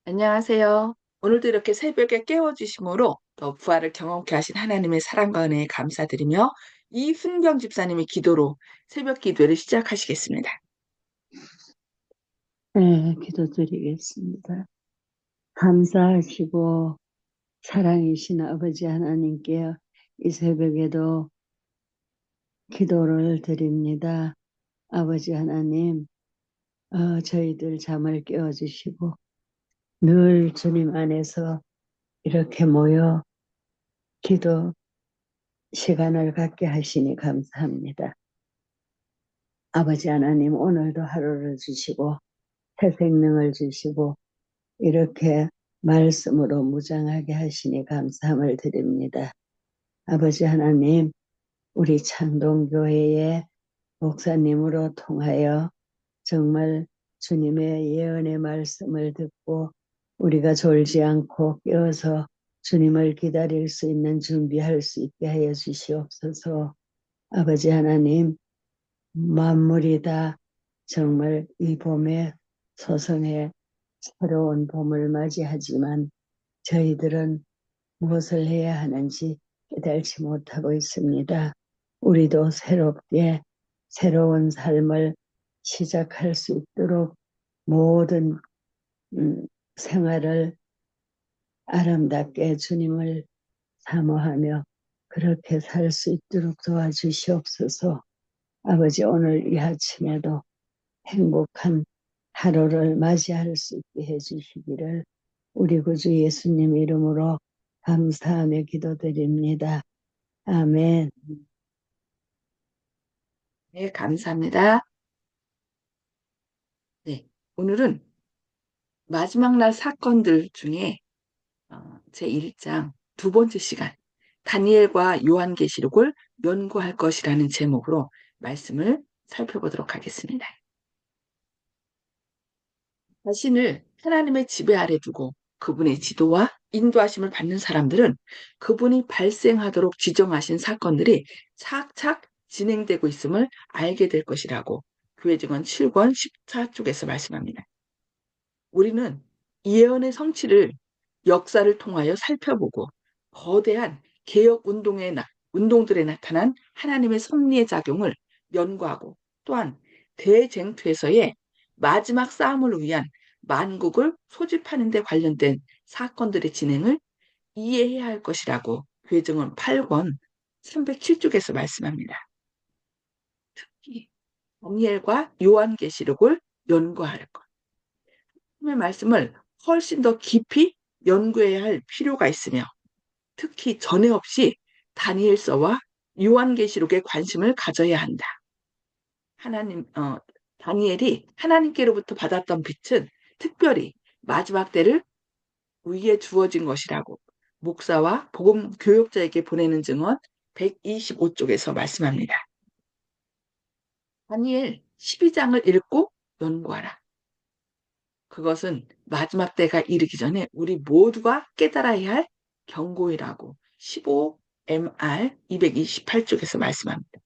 안녕하세요. 오늘도 이렇게 새벽에 깨워주심으로 또 부활을 경험케 하신 하나님의 사랑과 은혜에 감사드리며 이순경 집사님의 기도로 새벽 기도를 시작하시겠습니다. 네, 기도드리겠습니다. 감사하시고 사랑이신 아버지 하나님께 이 새벽에도 기도를 드립니다. 아버지 하나님, 저희들 잠을 깨워주시고 늘 주님 안에서 이렇게 모여 기도 시간을 갖게 하시니 감사합니다. 아버지 하나님, 오늘도 하루를 주시고 새 생명을 주시고 이렇게 말씀으로 무장하게 하시니 감사함을 드립니다. 아버지 하나님, 우리 창동교회의 목사님으로 통하여 정말 주님의 예언의 말씀을 듣고 우리가 졸지 않고 깨어서 주님을 기다릴 수 있는 준비할 수 있게 하여 주시옵소서. 아버지 하나님, 만물이 다 정말 이 봄에 소성의 새로운 봄을 맞이하지만 저희들은 무엇을 해야 하는지 깨달지 못하고 있습니다. 우리도 새롭게 새로운 삶을 시작할 수 있도록 모든 생활을 아름답게 주님을 사모하며 그렇게 살 수 있도록 도와주시옵소서. 아버지, 오늘 이 아침에도 행복한 하루를 맞이할 수 있게 해주시기를 우리 구주 예수님 이름으로 감사하며 기도드립니다. 아멘. 네, 감사합니다. 네, 오늘은 마지막 날 사건들 중에 제1장 두 번째 시간 다니엘과 요한계시록을 연구할 것이라는 제목으로 말씀을 살펴보도록 하겠습니다. 자신을 하나님의 지배 아래 두고 그분의 지도와 인도하심을 받는 사람들은 그분이 발생하도록 지정하신 사건들이 착착 진행되고 있음을 알게 될 것이라고 교회 증언 7권 14쪽에서 말씀합니다. 우리는 예언의 성취를 역사를 통하여 살펴보고 거대한 개혁 운동들에 나타난 하나님의 섭리의 작용을 연구하고 또한 대쟁투에서의 마지막 싸움을 위한 만국을 소집하는 데 관련된 사건들의 진행을 이해해야 할 것이라고 교회증언 8권 307쪽에서 말씀합니다. 특히 다니엘과 요한계시록을 연구할 것. 하나님의 말씀을 훨씬 더 깊이 연구해야 할 필요가 있으며 특히 전에 없이 다니엘서와 요한계시록에 관심을 가져야 한다. 다니엘이 하나님께로부터 받았던 빛은 특별히 마지막 때를 위에 주어진 것이라고 목사와 복음 교역자에게 보내는 증언 125쪽에서 말씀합니다. 다니엘 12장을 읽고 연구하라. 그것은 마지막 때가 이르기 전에 우리 모두가 깨달아야 할 경고이라고 15MR 228쪽에서 말씀합니다.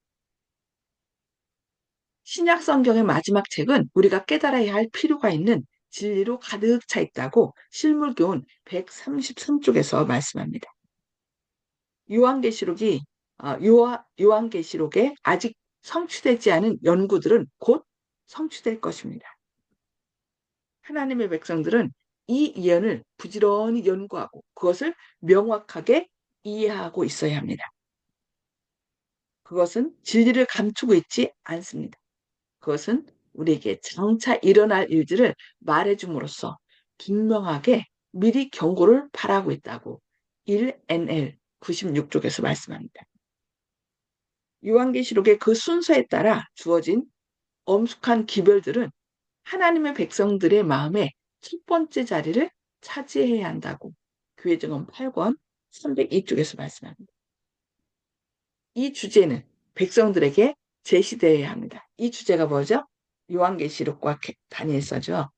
신약 성경의 마지막 책은 우리가 깨달아야 할 필요가 있는 진리로 가득 차 있다고 실물교훈 133쪽에서 말씀합니다. 요한계시록이 요한계시록에 아직 성취되지 않은 연구들은 곧 성취될 것입니다. 하나님의 백성들은 이 예언을 부지런히 연구하고 그것을 명확하게 이해하고 있어야 합니다. 그것은 진리를 감추고 있지 않습니다. 그것은 우리에게 장차 일어날 일들을 말해줌으로써 분명하게 미리 경고를 바라고 있다고 1NL 96쪽에서 말씀합니다. 요한계시록의 그 순서에 따라 주어진 엄숙한 기별들은 하나님의 백성들의 마음에 첫 번째 자리를 차지해야 한다고 교회 증언 8권 302쪽에서 말씀합니다. 이 주제는 백성들에게 제시되어야 합니다. 이 주제가 뭐죠? 요한계시록과 다니엘서죠.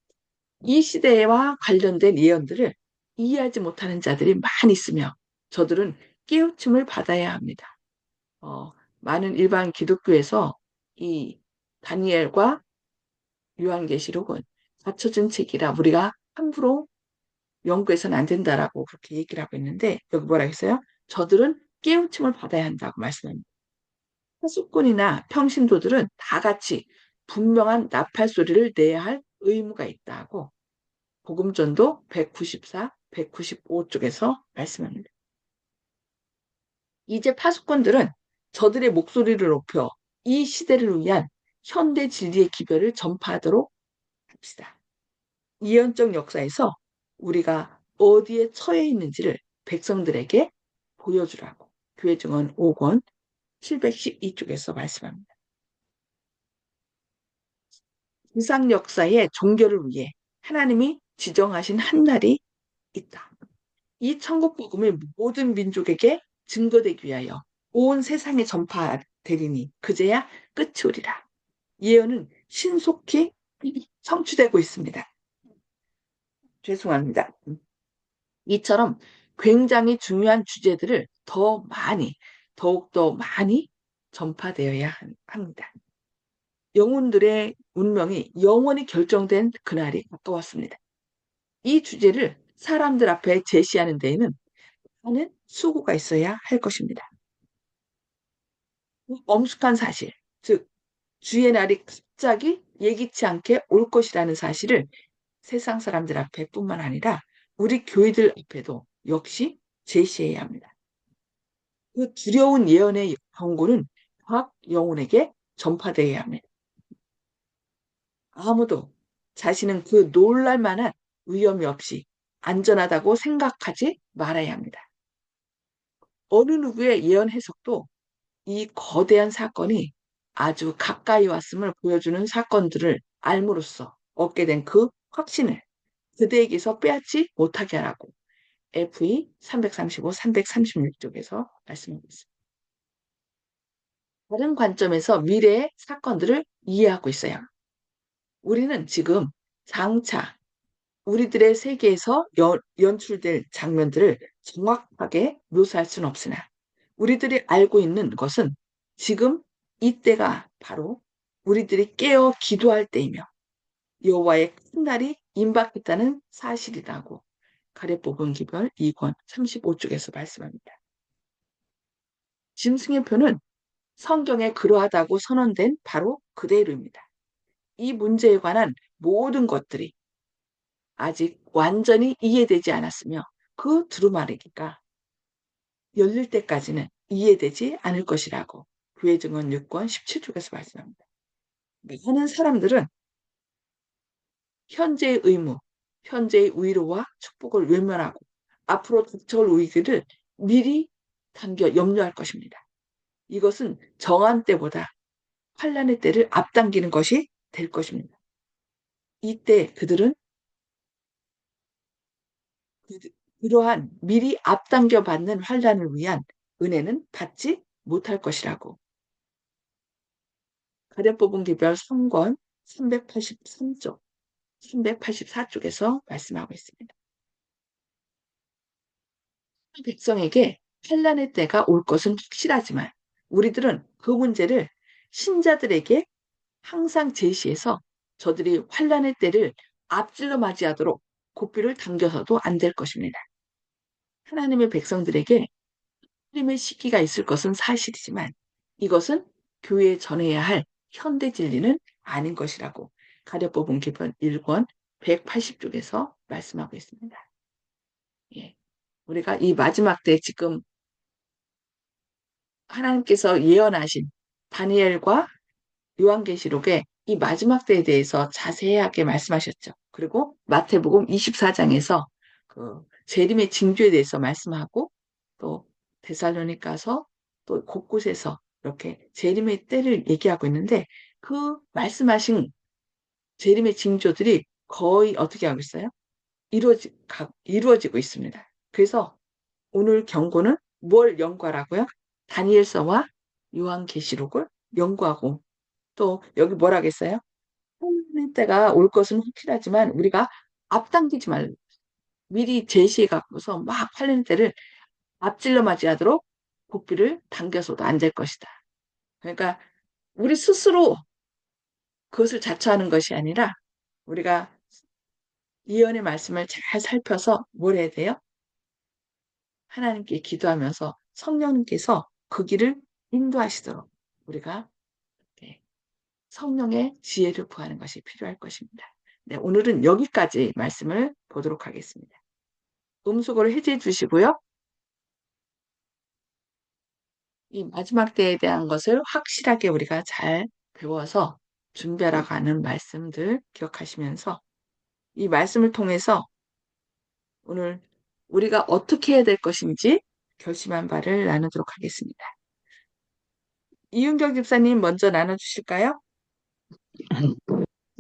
이 시대와 관련된 예언들을 이해하지 못하는 자들이 많이 있으며 저들은 깨우침을 받아야 합니다. 많은 일반 기독교에서 이 다니엘과 요한계시록은 갖춰진 책이라 우리가 함부로 연구해서는 안 된다라고 그렇게 얘기를 하고 있는데 여기 뭐라 했어요? 저들은 깨우침을 받아야 한다고 말씀합니다. 파수꾼이나 평신도들은 다 같이 분명한 나팔 소리를 내야 할 의무가 있다고 복음전도 194, 195 쪽에서 말씀합니다. 이제 파수꾼들은 저들의 목소리를 높여 이 시대를 위한 현대 진리의 기별을 전파하도록 합시다. 이언적 역사에서 우리가 어디에 처해 있는지를 백성들에게 보여주라고 교회 증언 5권 712쪽에서 말씀합니다. 이상 역사의 종교를 위해 하나님이 지정하신 한 날이 있다. 이 천국 복음이 모든 민족에게 증거되기 위하여 온 세상에 전파되리니 그제야 끝이 오리라. 예언은 신속히 성취되고 있습니다. 죄송합니다. 이처럼 굉장히 중요한 주제들을 더욱더 많이 전파되어야 합니다. 영혼들의 운명이 영원히 결정된 그날이 가까웠습니다. 이 주제를 사람들 앞에 제시하는 데에는 많은 수고가 있어야 할 것입니다. 엄숙한 사실, 즉 주의 날이 갑자기 예기치 않게 올 것이라는 사실을 세상 사람들 앞에뿐만 아니라 우리 교회들 앞에도 역시 제시해야 합니다. 그 두려운 예언의 경고는 각 영혼에게 전파되어야 합니다. 아무도 자신은 그 놀랄 만한 위험이 없이 안전하다고 생각하지 말아야 합니다. 어느 누구의 예언 해석도 이 거대한 사건이 아주 가까이 왔음을 보여주는 사건들을 알므로써 얻게 된 그 확신을 그대에게서 빼앗지 못하게 하라고 FE 335, 336쪽에서 말씀하고 있습니다. 다른 관점에서 미래의 사건들을 이해하고 있어요. 우리는 지금 장차 우리들의 세계에서 연출될 장면들을 정확하게 묘사할 수는 없으나 우리들이 알고 있는 것은 지금 이때가 바로 우리들이 깨어 기도할 때이며 여호와의 큰 날이 임박했다는 사실이라고 가래뽑은 기별 2권 35쪽에서 말씀합니다. 짐승의 표는 성경에 그러하다고 선언된 바로 그대로입니다. 이 문제에 관한 모든 것들이 아직 완전히 이해되지 않았으며 그 두루마리기가 열릴 때까지는 이해되지 않을 것이라고 교회 증언 6권 17쪽에서 말씀합니다. 많은 사람들은 현재의 의무, 현재의 위로와 축복을 외면하고 앞으로 닥쳐올 위기를 미리 당겨 염려할 것입니다. 이것은 정한 때보다 환란의 때를 앞당기는 것이 될 것입니다. 이때 그들은 그러한 미리 앞당겨 받는 환란을 위한 은혜는 받지 못할 것이라고 가련 뽑은 기별 3권 383쪽, 384쪽에서 말씀하고 있습니다. 백성에게 환란의 때가 올 것은 확실하지만 우리들은 그 문제를 신자들에게 항상 제시해서 저들이 환란의 때를 앞질러 맞이하도록 고삐를 당겨서도 안 될 것입니다. 하나님의 백성들에게 하나님의 시기가 있을 것은 사실이지만 이것은 교회에 전해야 할 현대 진리는 아닌 것이라고 가려 뽑은 기본 1권 180쪽에서 말씀하고 있습니다. 예. 우리가 이 마지막 때 지금 하나님께서 예언하신 다니엘과 요한계시록에 이 마지막 때에 대해서 자세하게 말씀하셨죠. 그리고 마태복음 24장에서 그 재림의 징조에 대해서 말씀하고 또 데살로니가서 또 곳곳에서 이렇게 재림의 때를 얘기하고 있는데 그 말씀하신 재림의 징조들이 거의 어떻게 하고 있어요? 이루어지고 있습니다. 그래서 오늘 경고는 뭘 연구하라고요? 다니엘서와 요한계시록을 연구하고 또 여기 뭐라 겠어요? 하나님 때가 올 것은 확실하지만 우리가 앞당기지 말고 미리 제시해 갖고서 막 팔리는 때를 앞질러 맞이하도록 고삐를 당겨서도 안 될 것이다. 그러니까 우리 스스로 그것을 자처하는 것이 아니라 우리가 예언의 말씀을 잘 살펴서 뭘 해야 돼요? 하나님께 기도하면서 성령님께서 그 길을 인도하시도록 우리가 네, 성령의 지혜를 구하는 것이 필요할 것입니다. 네, 오늘은 여기까지 말씀을 보도록 하겠습니다. 음수거를 해제해 주시고요. 이 마지막 때에 대한 것을 확실하게 우리가 잘 배워서 준비하러 가는 말씀들 기억하시면서 이 말씀을 통해서 오늘 우리가 어떻게 해야 될 것인지 결심한 바를 나누도록 하겠습니다. 이윤경 집사님 먼저 나눠주실까요?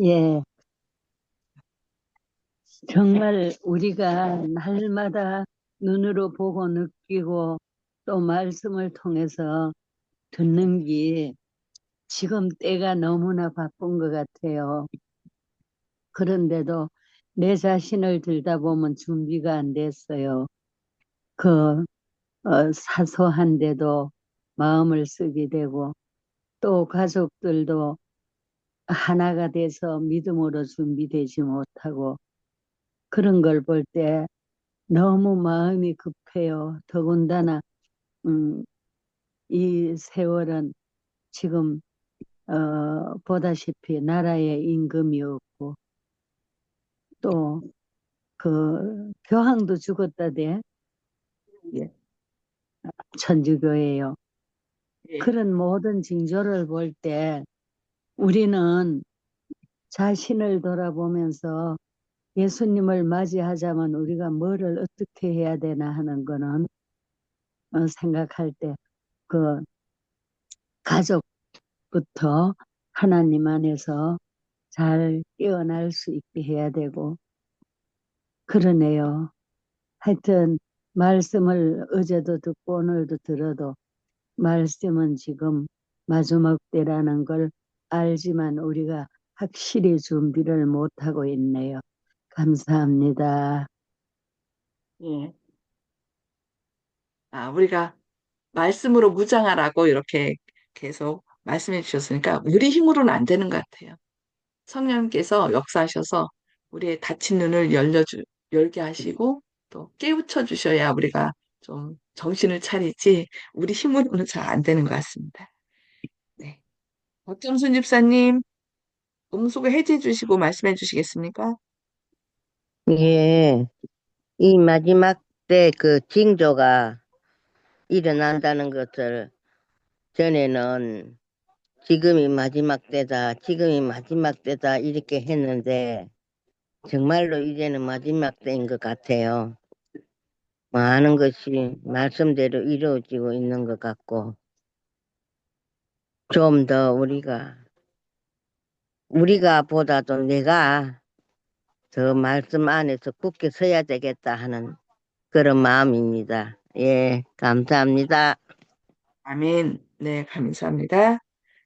예, 정말 우리가 날마다 눈으로 보고 느끼고 또 말씀을 통해서 듣는 게 지금 때가 너무나 바쁜 것 같아요. 그런데도 내 자신을 들다 보면 준비가 안 됐어요. 그 사소한데도 마음을 쓰게 되고 또 가족들도 하나가 돼서 믿음으로 준비되지 못하고 그런 걸 볼 때 너무 마음이 급해요. 더군다나 음, 이 세월은 지금 보다시피 나라에 임금이 없고 또 그 교황도 죽었다대 예, 천주교예요. 예, 그런 모든 징조를 볼 때 우리는 자신을 돌아보면서 예수님을 맞이하자면 우리가 뭐를 어떻게 해야 되나 하는 거는 생각할 때 그 가족부터 하나님 안에서 잘 깨어날 수 있게 해야 되고 그러네요. 하여튼 말씀을 어제도 듣고 오늘도 들어도 말씀은 지금 마지막 때라는 걸 알지만 우리가 확실히 준비를 못하고 있네요. 감사합니다. 예. 우리가 말씀으로 무장하라고 이렇게 계속 말씀해 주셨으니까 우리 힘으로는 안 되는 것 같아요. 성령님께서 역사하셔서 우리의 닫힌 눈을 열게 하시고 또 깨우쳐 주셔야 우리가 좀 정신을 차리지 우리 힘으로는 잘 안 되는 것 같습니다. 네. 박정순 집사님, 음소거 해제해 주시고 말씀해 주시겠습니까? 예, 이 마지막 때 그 징조가 일어난다는 것을 전에는 지금이 마지막 때다, 지금이 마지막 때다, 이렇게 했는데, 정말로 이제는 마지막 때인 것 같아요. 많은 것이 말씀대로 이루어지고 있는 것 같고, 좀 더 우리가 보다도 내가 더 말씀 안에서 굳게 서야 되겠다 하는 그런 마음입니다. 예, 감사합니다. 아멘. 네, 감사합니다.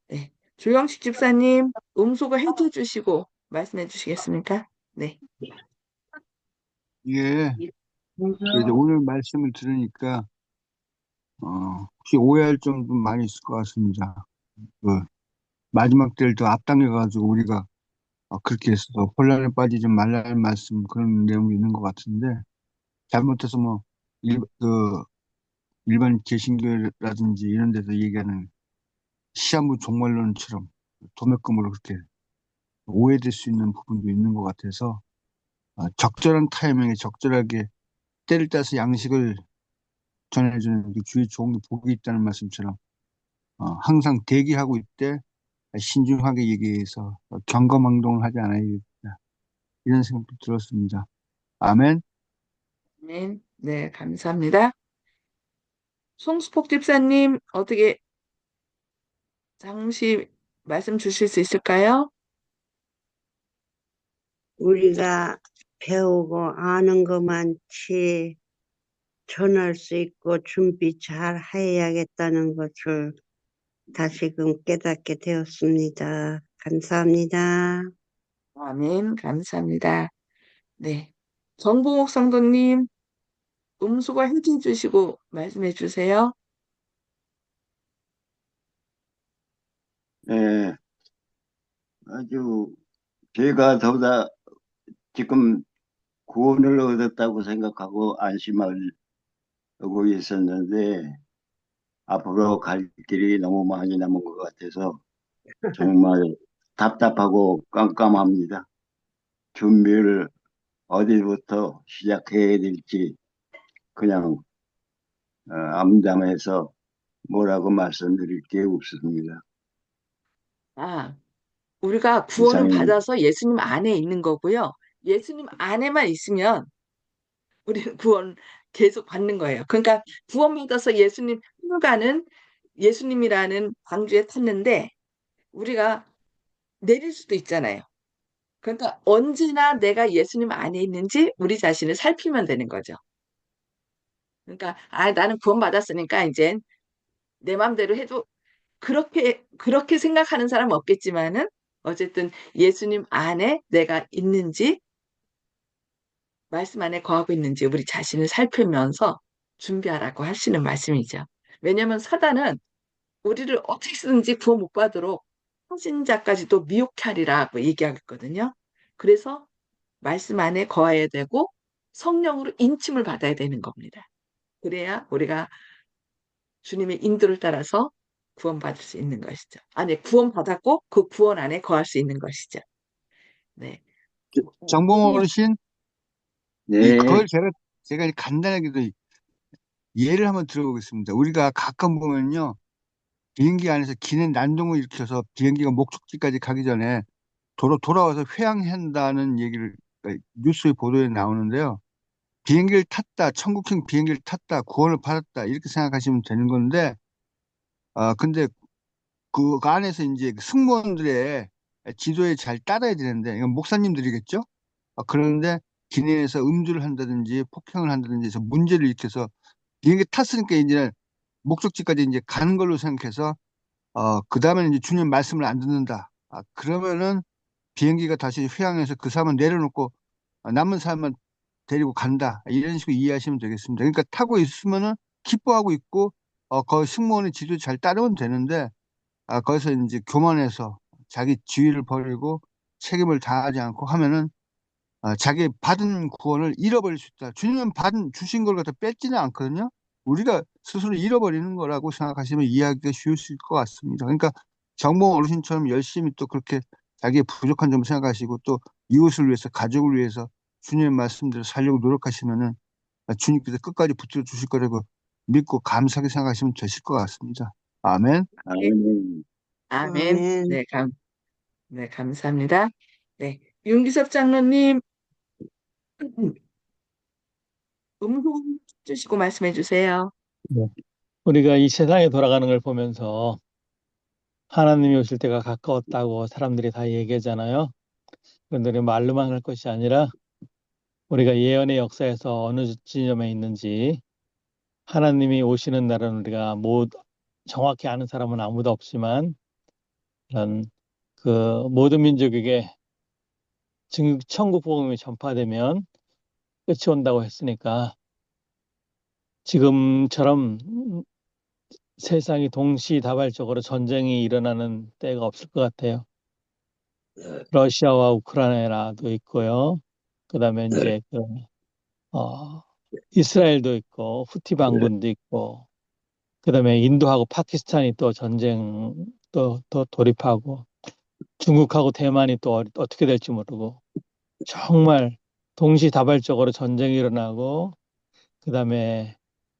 네. 조영식 집사님, 음소거 해제 주시고 말씀해 주시겠습니까? 네. 예, 그래서 오늘 말씀을 들으니까, 혹시 오해할 점도 많이 있을 것 같습니다. 그, 마지막 때를 더 앞당겨가지고 우리가 그렇게 해서 혼란에 빠지지 말라는 말씀 그런 내용이 있는 것 같은데, 잘못해서 뭐, 그, 일반 개신교라든지 이런 데서 얘기하는 시한부 종말론처럼 도매금으로 그렇게 오해될 수 있는 부분도 있는 것 같아서, 적절한 타이밍에 적절하게 때를 따서 양식을 전해주는 그 주의 종이 복이 있다는 말씀처럼 항상 대기하고 있되 신중하게 얘기해서 경거망동을 하지 않아야겠다. 이런 생각도 들었습니다. 아멘. 아멘. 네, 감사합니다. 송수폭 집사님, 어떻게 잠시 말씀 주실 수 있을까요? 우리가 배우고 아는 것 많지 전할 수 있고 준비 잘 해야겠다는 것을 다시금 깨닫게 되었습니다. 감사합니다. 아멘. 감사합니다. 네. 정봉옥 성도님, 음수거 해제 주시고 말씀해 주세요. 예, 아주 제가 더다 지금 구원을 얻었다고 생각하고 안심을 하고 있었는데 앞으로 갈 길이 너무 많이 남은 것 같아서 정말 답답하고 깜깜합니다. 준비를 어디부터 시작해야 될지 그냥 암담해서 뭐라고 말씀드릴 게 없습니다. 아, 우리가 구원은 이상입니다. 받아서 예수님 안에 있는 거고요. 예수님 안에만 있으면 우리는 구원 계속 받는 거예요. 그러니까 구원받아서 예수님 가는 예수님이라는 방주에 탔는데 우리가 내릴 수도 있잖아요. 그러니까 언제나 내가 예수님 안에 있는지 우리 자신을 살피면 되는 거죠. 그러니까 나는 구원받았으니까 이제 내 마음대로 해도 그렇게 생각하는 사람 없겠지만은 어쨌든 예수님 안에 내가 있는지 말씀 안에 거하고 있는지 우리 자신을 살피면서 준비하라고 하시는 말씀이죠. 왜냐하면 사단은 우리를 어떻게든지 구원 못 받도록 확신자까지도 미혹하리라고 얘기하거든요. 그래서 말씀 안에 거해야 되고 성령으로 인침을 받아야 되는 겁니다. 그래야 우리가 주님의 인도를 따라서 구원받을 수 있는 것이죠. 아니, 구원받았고 그 구원 안에 거할 수 있는 것이죠. 네. 정봉 어르신, 네, 그걸 제가 간단하게도 예를 한번 들어보겠습니다. 우리가 가끔 보면요, 비행기 안에서 기내 난동을 일으켜서 비행기가 목적지까지 가기 전에 돌아와서 회항한다는 얘기를 뉴스의 보도에 나오는데요. 비행기를 탔다, 천국행 비행기를 탔다, 구원을 받았다 이렇게 생각하시면 되는 건데, 근데 그 안에서 이제 승무원들의 지도에 잘 따라야 되는데, 이건 목사님들이겠죠? 그런데 기내에서 음주를 한다든지 폭행을 한다든지 해서 문제를 일으켜서 비행기 탔으니까 이제 목적지까지 이제 가는 걸로 생각해서 그 다음에 이제 주님 말씀을 안 듣는다. 그러면은 비행기가 다시 휘항해서 그 사람을 내려놓고 남은 사람만 데리고 간다. 이런 식으로 이해하시면 되겠습니다. 그러니까 타고 있으면은 기뻐하고 있고 그 승무원의 지도 잘 따르면 되는데 거기서 이제 교만해서 자기 지위를 버리고 책임을 다하지 않고 하면은 자기 받은 구원을 잃어버릴 수 있다. 주님은 주신 걸 갖다 뺏지는 않거든요. 우리가 스스로 잃어버리는 거라고 생각하시면 이해하기가 쉬울 수 있을 것 같습니다. 그러니까 정봉 어르신처럼 열심히 또 그렇게 자기의 부족한 점을 생각하시고 또 이웃을 위해서 가족을 위해서 주님의 말씀대로 살려고 노력하시면은 주님께서 끝까지 붙들어 주실 거라고 믿고 감사하게 생각하시면 되실 것 같습니다. 아멘. 아멘. 아멘. 아멘. 네, 감사합니다. 네, 윤기섭 장로님, 음성 주시고 말씀해 주세요. 네. 우리가 이 세상에 돌아가는 걸 보면서 하나님이 오실 때가 가까웠다고 사람들이 다 얘기하잖아요. 그런데 우리 말로만 할 것이 아니라 우리가 예언의 역사에서 어느 지점에 있는지 하나님이 오시는 날은 우리가 정확히 아는 사람은 아무도 없지만 이런 그 모든 민족에게 천국 복음이 전파되면 끝이 온다고 했으니까 지금처럼 세상이 동시다발적으로 전쟁이 일어나는 때가 없을 것 같아요. 러시아와 우크라이나도 있고요. 그다음에 이제 이스라엘도 있고 후티 반군도 있고 그다음에 인도하고 파키스탄이 또 전쟁 또 돌입하고 중국하고 대만이 또 어떻게 될지 모르고 정말 동시다발적으로 전쟁이 일어나고 그다음에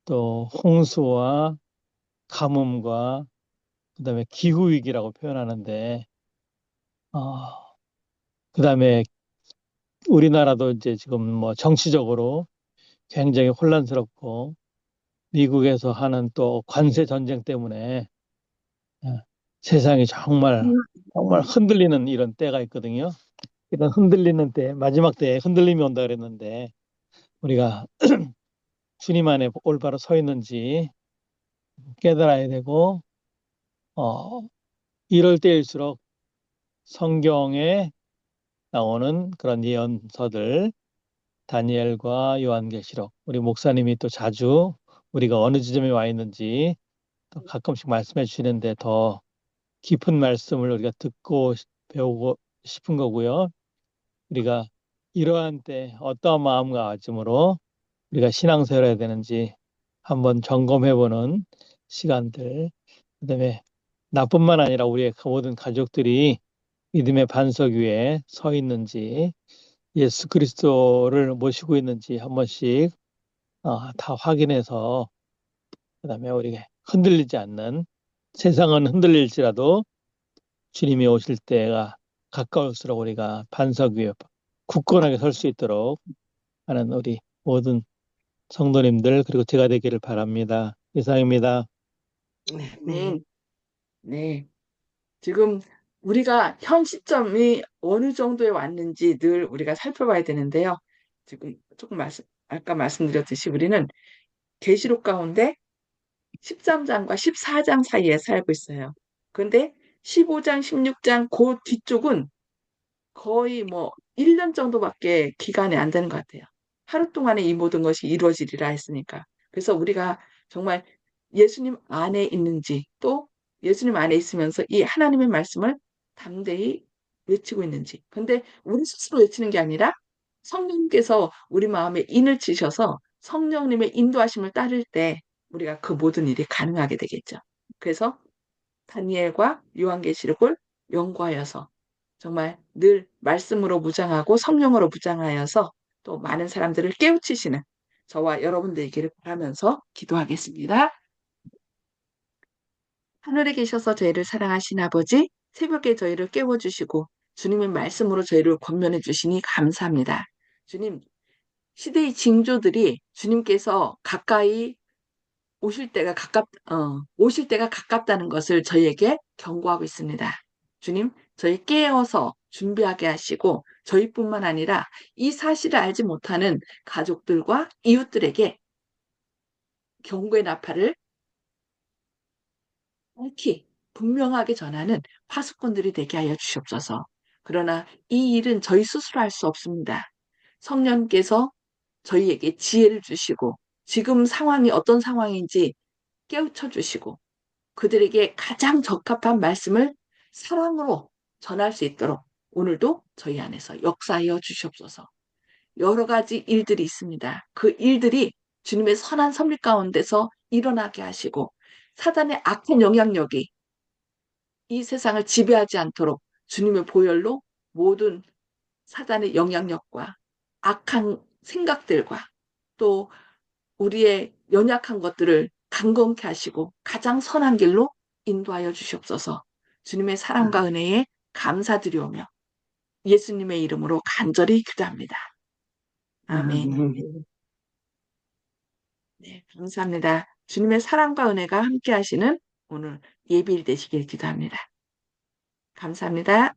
또 홍수와 가뭄과 그다음에 기후 위기라고 표현하는데 그다음에 우리나라도 이제 지금 뭐 정치적으로 굉장히 혼란스럽고 미국에서 하는 또 관세 전쟁 때문에 세상이 정말 흔들리는 이런 때가 있거든요. 이런 흔들리는 때, 마지막 때에 흔들림이 온다 그랬는데 우리가 주님 안에 올바로 서 있는지 깨달아야 되고 이럴 때일수록 성경에 나오는 그런 예언서들 다니엘과 요한계시록 우리 목사님이 또 자주 우리가 어느 지점에 와 있는지 또 가끔씩 말씀해 주시는데 더 깊은 말씀을 우리가 듣고 배우고 싶은 거고요. 우리가 이러한 때 어떠한 마음가짐으로 우리가 신앙생활을 해야 되는지 한번 점검해보는 시간들, 그다음에 나뿐만 아니라 우리의 모든 가족들이 믿음의 반석 위에 서 있는지, 예수 그리스도를 모시고 있는지 한 번씩 다 확인해서, 그다음에 우리가 흔들리지 않는, 세상은 흔들릴지라도 주님이 오실 때가 가까울수록 우리가 반석 위에 굳건하게 설 수 있도록 하는 우리 모든 성도님들, 그리고 제가 되기를 바랍니다. 이상입니다. 네. 네. 지금 우리가 현 시점이 어느 정도에 왔는지 늘 우리가 살펴봐야 되는데요. 지금 조금 아까 말씀드렸듯이 우리는 계시록 가운데 13장과 14장 사이에 살고 있어요. 그런데 15장, 16장 그 뒤쪽은 거의 뭐 1년 정도밖에 기간이 안 되는 것 같아요. 하루 동안에 이 모든 것이 이루어지리라 했으니까. 그래서 우리가 정말 예수님 안에 있는지, 또 예수님 안에 있으면서 이 하나님의 말씀을 담대히 외치고 있는지. 근데 우리 스스로 외치는 게 아니라 성령님께서 우리 마음에 인을 치셔서 성령님의 인도하심을 따를 때 우리가 그 모든 일이 가능하게 되겠죠. 그래서 다니엘과 요한계시록을 연구하여서 정말 늘 말씀으로 무장하고 성령으로 무장하여서 또 많은 사람들을 깨우치시는 저와 여러분들에게를 바라면서 기도하겠습니다. 하늘에 계셔서 저희를 사랑하신 아버지, 새벽에 저희를 깨워주시고 주님의 말씀으로 저희를 권면해 주시니 감사합니다. 주님, 시대의 징조들이 주님께서 가까이 오실 때가 가깝다는 것을 저희에게 경고하고 있습니다. 주님, 저희 깨어서 준비하게 하시고 저희뿐만 아니라 이 사실을 알지 못하는 가족들과 이웃들에게 경고의 나팔을 밝히 분명하게 전하는 파수꾼들이 되게 하여 주시옵소서. 그러나 이 일은 저희 스스로 할 수 없습니다. 성령께서 저희에게 지혜를 주시고 지금 상황이 어떤 상황인지 깨우쳐 주시고 그들에게 가장 적합한 말씀을 사랑으로 전할 수 있도록 오늘도 저희 안에서 역사하여 주시옵소서. 여러 가지 일들이 있습니다. 그 일들이 주님의 선한 섭리 가운데서 일어나게 하시고 사단의 악한 영향력이 이 세상을 지배하지 않도록 주님의 보혈로 모든 사단의 영향력과 악한 생각들과 또 우리의 연약한 것들을 강건케 하시고 가장 선한 길로 인도하여 주시옵소서. 주님의 사랑과 은혜에 감사드리오며 예수님의 이름으로 간절히 기도합니다. 아멘. 네, 감사합니다. 주님의 사랑과 은혜가 함께 하시는 오늘 예비일 되시길 기도합니다. 감사합니다.